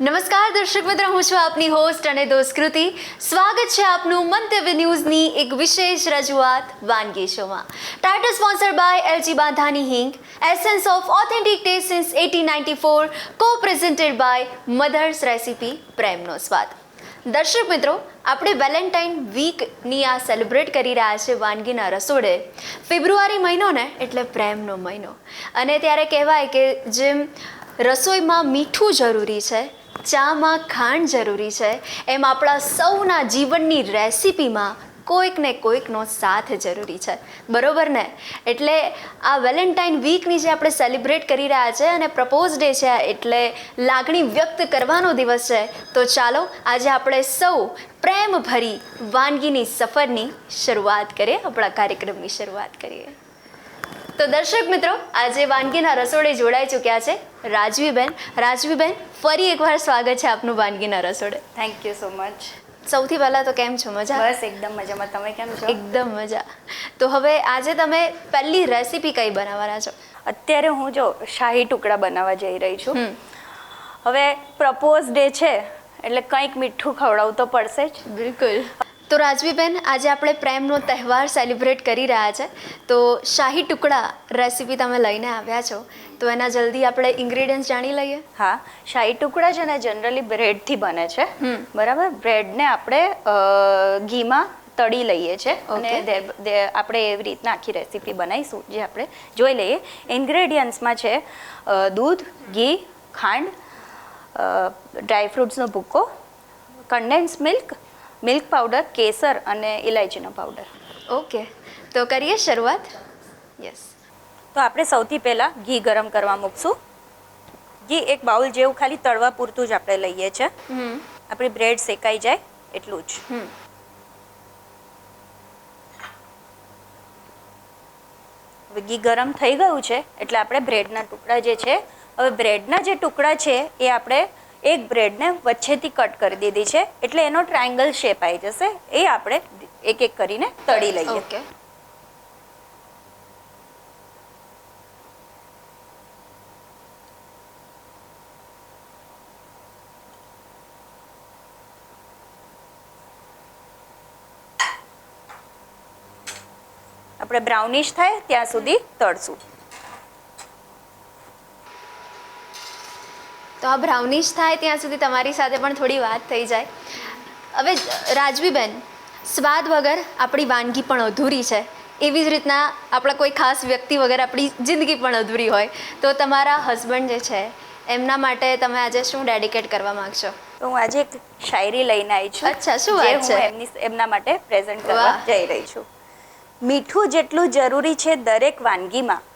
નમસ્કાર દર્શક મિત્રો, હું છું આપની હોસ્ટ અને દોસ્ત કૃતિ. સ્વાગત છે આપનું મંતવ્ય ન્યૂઝની એક વિશેષ રજૂઆત વાનગી શોમાં. ટાઇટલ સ્પોન્સર્ડ બાય એલજી બાંધાની હિંગ, essence of authentic test since 1894, કો પ્રેઝન્ટેડ બાય મધર્સ રેસિપી, પ્રેમનો સ્વાદ. દર્શક મિત્રો, આપણે વેલેન્ટાઇન વીકની આ સેલિબ્રેટ કરી રહ્યા છે વાનગીના રસોડે. ફેબ્રુઆરી મહિનો ને એટલે પ્રેમનો મહિનો, અને ત્યારે કહેવાય કે જેમ રસોઈમાં મીઠું જરૂરી છે, ચામાં ખાંડ જરૂરી છે, એમ આપણા સૌના જીવનની રેસિપીમાં કોઈક ને કોઈકનો સાથ જરૂરી છે, બરોબર ને? એટલે આ વેલેન્ટાઇન વીકની જે આપણે સેલિબ્રેટ કરી રહ્યા છે અને પ્રપોઝ ડે છે એટલે લાગણી વ્યક્ત કરવાનો દિવસ છે, તો ચાલો આજે આપણે સૌ પ્રેમ ભરી વાનગીની સફરની શરૂઆત કરીએ, આપણા કાર્યક્રમની શરૂઆત કરીએ. તો દર્શક મિત્રો, આજે વાનગીના રસોડે જોડાઈ ચૂક્યા છે રાજવીબેન. રાજવીબેન, ફરી એકવાર સ્વાગત છે આપનું વાનગીના રસોડે. Thank you so much. સૌથી પહેલાં તો કેમ છો? મજા? બસ એકદમ મજામાં. તમે કેમ છો? એકદમ મજા. તો હવે આજે તમે પહેલી રેસીપી કઈ બનાવવાના છો? અત્યારે હું જો શાહી ટુકડા બનાવવા જઈ રહી છું. હવે પ્રપોઝ ડે છે એટલે કંઈક મીઠું ખવડાવવું તો પડશે જ. બિલકુલ. તો રાજવીબેન, આજે આપણે પ્રેમનો તહેવાર સેલિબ્રેટ કરી રહ્યા છે, તો શાહી ટુકડા રેસીપી તમે લઈને આવ્યા છો, તો એના જલ્દી આપણે ઇન્ગ્રેડિયન્ટ્સ જાણી લઈએ. હા, શાહી ટુકડા છે ને જનરલી બ્રેડથી બને છે, બરાબર. બ્રેડને આપણે ઘીમાં તળી લઈએ છીએ અને આપણે એવી રીતના આખી રેસીપી બનાવીશું, જે આપણે જોઈ લઈએ. ઇન્ગ્રેડિયન્ટ્સમાં છે દૂધ, ઘી, ખાંડ, ડ્રાયફ્રૂટ્સનો ભૂકો, કન્ડેન્સ મિલ્ક, મિલ્ક પાવડર, કેસર અને ઇલાયચીનો પાવડર. ઓકે, તો કરીએ શરૂઆત. યસ. તો આપણે સૌથી પહેલાં ઘી ગરમ કરવા મૂકશું. ઘી એક બાઉલ જેવું ખાલી તળવા પૂરતું જ આપણે લઈએ છીએ, આપણી બ્રેડ શેકાઈ જાય એટલું જ. હવે ઘી ગરમ થઈ ગયું છે એટલે આપણે બ્રેડના ટુકડા જે છે, હવે બ્રેડના જે ટુકડા છે એ આપણે એક બ્રેડને વચ્ચેથી કટ કરી દીધી છે, એટલે એનો ટ્રાયંગલ શેપ આવી જશે. એ આપણે એક એક કરીને તળી લઈએ. ઓકે. આપણે બ્રાઉનિશ થાય ત્યાં સુધી તળશું. તો આ બ્રાઉનિશ થાય ત્યાં સુધી તમારી સાથે પણ થોડી વાત થઈ જાય. હવે રાજવીબેન, સ્વાદ વગર આપણી વાનગી પણ અધૂરી છે, એવી જ રીતના આપણા કોઈ ખાસ વ્યક્તિ વગર આપણી જિંદગી પણ અધૂરી હોય, તો તમારા હસબન્ડ જે છે એમના માટે તમે આજે શું ડેડિકેટ કરવા માગશો? તો હું આજે એક શાયરી લઈને આવી છું. અચ્છા, શું વાત છે? હું એમના માટે પ્રેઝન્ટ કરવા જઈ રહી છું. મીઠું જેટલું જરૂરી છે દરેક વાનગીમાં,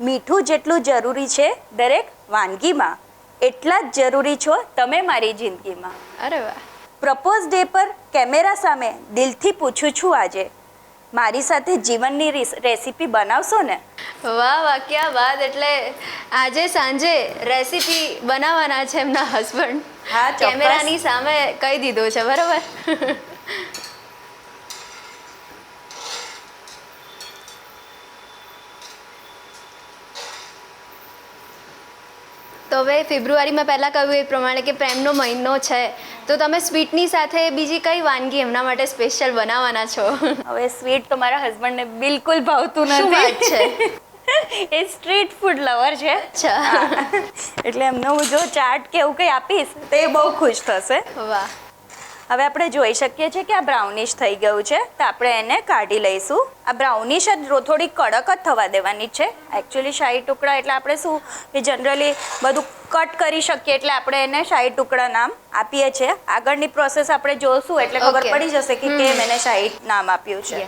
મીઠું જેટલું જરૂરી છે દરેક વાનગીમાં, એટલા જ જરૂરી છો તમે મારી જિંદગીમાં. અરે વાહ. પ્રપોઝ ડે પર કેમેરા સામે દિલથી પૂછું છું આજે, મારી સાથે જીવનની રેસીપી બનાવશો ને? વાહ વાહ, ક્યાં વાત. એટલે આજે સાંજે રેસીપી બનાવવાના છે એમના હસબન્ડ. હા, કેમેરાની સામે કહી દીધું છે, બરાબર. તો હવે ફેબ્રુઆરીમાં પહેલાં કહ્યું એ પ્રમાણે કે પ્રેમનો મહિનો છે, તો તમે સ્વીટની સાથે બીજી કઈ વાનગી એમના માટે સ્પેશિયલ બનાવવાના છો? હવે સ્વીટ તો મારા હસબન્ડને બિલકુલ ભાવતું નથી. શું વાત છે? એ સ્ટ્રીટ ફૂડ લવર છે. અચ્છા. એટલે એમને હું જો ચાટ કે એવું કંઈ આપીશ તો એ બહુ ખુશ થશે. વાહ. હવે આપણે જોઈ શકીએ છીએ કે આ બ્રાઉનિશ થઈ ગયું છે, તો આપણે એને કાઢી લઈશું. આ બ્રાઉનિશ જ થોડી કડક જ થવા દેવાની છે. એકચ્યુઅલી શાહી ટુકડા એટલે આપણે શું કે જનરલી બધું કટ કરી શકીએ, એટલે આપણે એને શાહી ટુકડા નામ આપીએ છીએ. આગળની પ્રોસેસ આપણે જોશું એટલે ખબર પડી જશે કે કેમ એને શાહી નામ આપ્યું છે.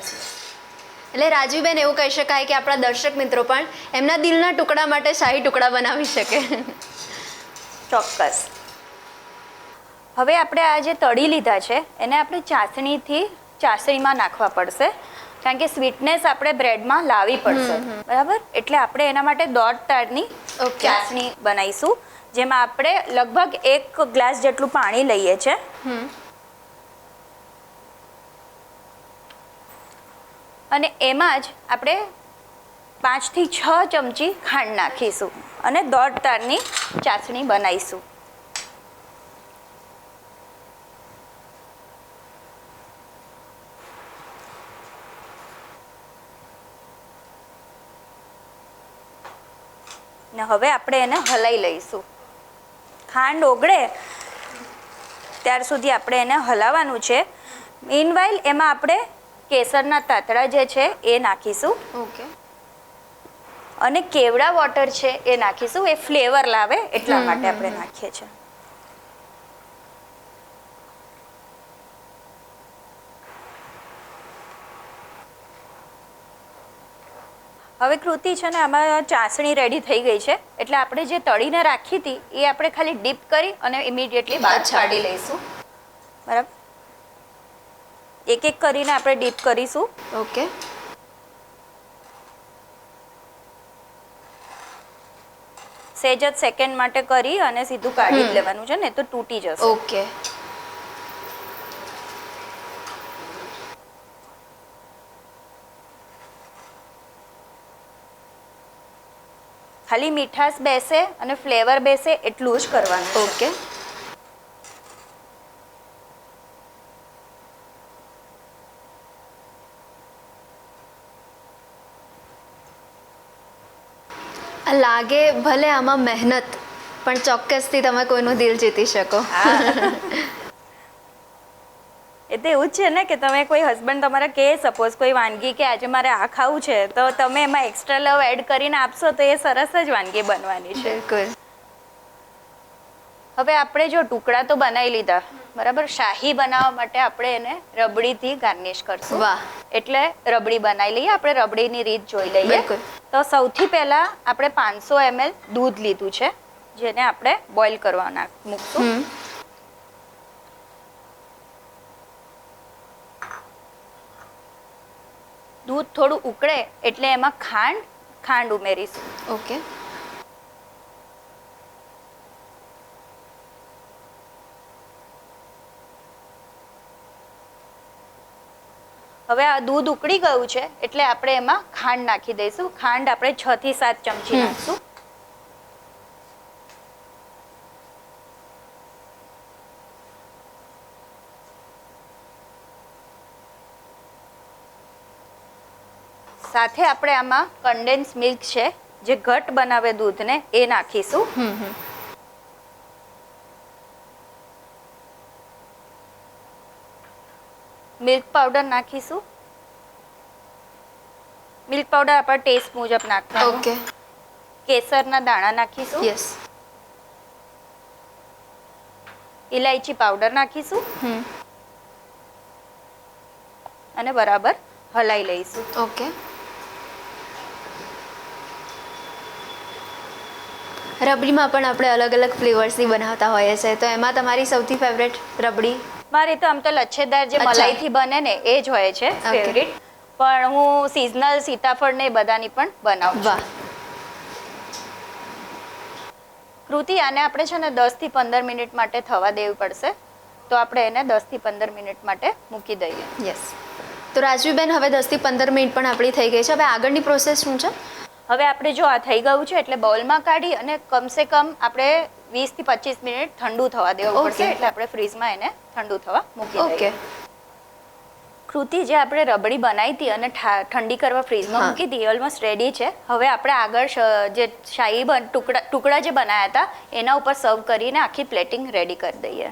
એટલે રાજવીબેન, એવું કહી શકાય કે આપણા દર્શક મિત્રો પણ એમના દિલના ટુકડા માટે શાહી ટુકડા બનાવી શકે. ચોક્કસ. હવે આપણે આ જે તળી લીધા છે એને આપણે ચાસણીમાં નાખવા પડશે, કારણ કે સ્વીટનેસ આપણે બ્રેડમાં લાવવી પડશે, બરાબર. એટલે આપણે એના માટે દોઢ તારની ચાસણી બનાવીશું, જેમાં આપણે લગભગ 1 ગ્લાસ જેટલું પાણી લઈએ છીએ. અને એમાં જ આપણે 5 થી 6 ચમચી ખાંડ નાખીશું અને દોઢ તારની ચાસણી બનાવીશું. ને હવે આપણે એને હલાવી લઈશું. ખાંડ ઓગળે ત્યાર સુધી આપણે એને હલાવવાનું છે. મીનવાઇલ એમાં આપણે કેસરના તાતડા જે છે એ નાખીશું. ઓકે. અને કેવડા વોટર છે એ નાખીશું. એ ફ્લેવર લાવે એટલા માટે આપણે નાખીએ છીએ. હવે કૃતિ છે ને આમાં ચાસણી રેડી થઈ ગઈ છે, એટલે આપણે જે તળીને રાખી હતી એ આપણે ખાલી ડીપ કરી અને ઇમિડિયેટલી બહાર કાઢી લઈશું. બરાબર, એક એક કરીને આપણે ડીપ કરીશું. ઓકે. સેજ જ સેકન્ડ માટે કરી અને સીધું કાઢી જ લેવાનું છે, ને તો તૂટી જશે. ઓકે. ખાલી મીઠાશ બેસે અને ફ્લેવર બેસે એટલું જ કરવાનું છે. ઓકે. લાગે ભલે આમાં મહેનત, પણ ચોક્કસથી તમે કોઈનું દિલ જીતી શકો. એ તો એવું જ છે ને કે તમે કોઈ હસબન્ડ તમારા કહે સપોઝ કોઈ વાનગી કે આજે મારે આ ખાવું છે, તો તમે એમાં એક્સ્ટ્રા લવ એડ કરીને આપશો તો એ સરસ જ વાનગી બનવાની છે. બિલકુલ. હવે આપણે જો ટુકડા તો બનાવી લીધા, બરાબર. શાહી બનાવવા માટે આપણે એને રબડીથી ગાર્નિશ કરશું. વાહ. એટલે રબડી બનાવી લઈએ. આપણે રબડીની રીત જોઈ લઈએ. બિલકુલ. તો સૌથી પહેલા આપણે 500 ml દૂધ લીધું છે, જેને આપણે બોઇલ કરવા મૂકશું. દૂધ થોડું ઉકળે એટલે એમાં ખાંડ ઉમેરીશું. ઓકે. હવે આ દૂધ ઉકળી ગયું છે એટલે આપણે એમાં ખાંડ નાખી દઈશું. ખાંડ આપણે 6 થી 7 ચમચી નાખશું. સાથે આપણે આમાં કન્ડેન્સ મિલ્ક છે, જે ઘટ બનાવે દૂધને, એ નાખીશું. મિલ્ક પાવડર નાખીશું. મિલ્ક પાવડર આપણા ટેસ્ટ મુજબ નાખવાનું. ઓકે. કેસરના દાણા નાખીશું. યસ. ઇલાયચી પાવડર નાખીશું. અને બરાબર હલાઈ લઈશું. ઓકે. રબડીમાં પણ આપણે અલગ અલગ ફ્લેવર્સની બનાવતા હોઈએ છીએ, તો એમાં તમારી સૌથી ફેવરેટ રબડી? મારી તો આમ તો લચ્છેદાર જે મલાઈથી બને ને એ જ હોય છે ફેવરિટ, પણ હું સિઝનલ સીતાફળ ને બધાની પણ બનાવું છું. વાહ. કૃતિ, આને આપણે છે ને 10 થી 15 મિનિટ માટે થવા દેવું પડશે, તો આપણે એને 10 થી 15 મિનિટ માટે મૂકી દઈએ. યસ. તો રાજવીબેન, હવે 10 થી 15 મિનિટ પણ આપણી થઈ ગઈ છે. હવે આગળની પ્રોસેસ શું છે? હવે આપણે જો આ થઈ ગયું છે એટલે બાઉલમાં કાઢી અને કમસે કમ આપણે 20 થી 25 મિનિટ ઠંડુ થવા દેવું પડશે. એટલે આપણે ફ્રીજમાં એને ઠંડુ થવા મૂકી દઈએ. ઓકે. કૃતિ, જે આપણે રબડી બનાવી હતી અને ઠંડી કરવા ફ્રીજમાં મૂકી હતી, ઓલમોસ્ટ રેડી છે. હવે આપણે આગળ જે શાહી ટુકડા જે બનાવ્યા હતા એના ઉપર સર્વ કરીને આખી પ્લેટિંગ રેડી કરી દઈએ.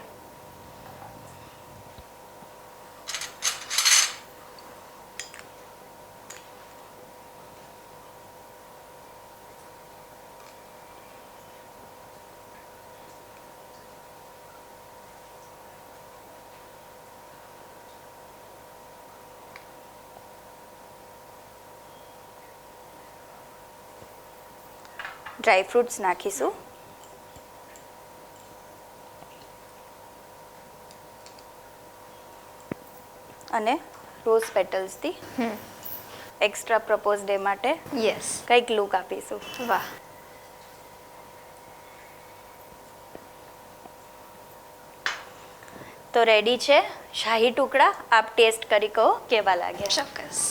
ડ્રાય ફ્રૂટ્સ નાખીશું. અને રોઝ પેટલ્સથી એક્સ્ટ્રા પ્રપોઝ ડે માટે યસ કંઈક લુક આપીશું. વાહ. તો રેડી છે શાહી ટુકડા. આપ ટેસ્ટ કરી કહો કેવા લાગે. ચોક્કસ.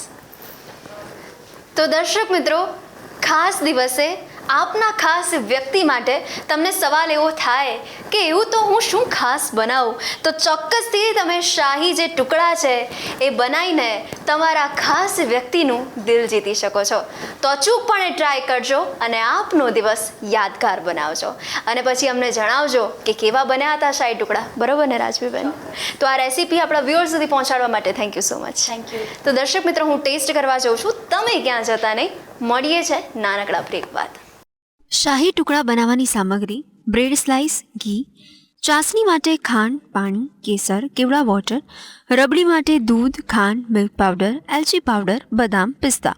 તો દર્શક મિત્રો, ખાસ દિવસે આપના ખાસ વ્યક્તિ માટે તમને સવાલ એવો થાય કે એવું તો હું શું ખાસ બનાવું, તો ચોક્કસથી તમે શાહી જે ટુકડા છે એ બનાવીને તમારા ખાસ વ્યક્તિનું દિલ જીતી શકો છો. તો અચૂકપણે ટ્રાય કરજો અને આપનો દિવસ યાદગાર બનાવજો અને પછી અમને જણાવજો કે કેવા બન્યા હતા શાહી ટુકડા. બરોબર ને રાજવીબેન? તો આ રેસીપી આપણા વ્યુઅર્સ સુધી પહોંચાડવા માટે thank you so much. Thank you. તો દર્શક મિત્રો, હું ટેસ્ટ કરવા જાઉં છું, તમે ક્યાં જતા નહીં. મળીએ છે નાનકડા બ્રેક બાદ. શાહી ટુકડા બનાવવાની સામગ્રી: બ્રેડ સ્લાઇસ, ઘી, ચાસણી માટે ખાંડ, પાણી, કેસર, કેવડા વોટર, રબડી માટે દૂધ, ખાંડ, મિલ્ક પાવડર, એલચી પાવડર, બદામ, પિસ્તા.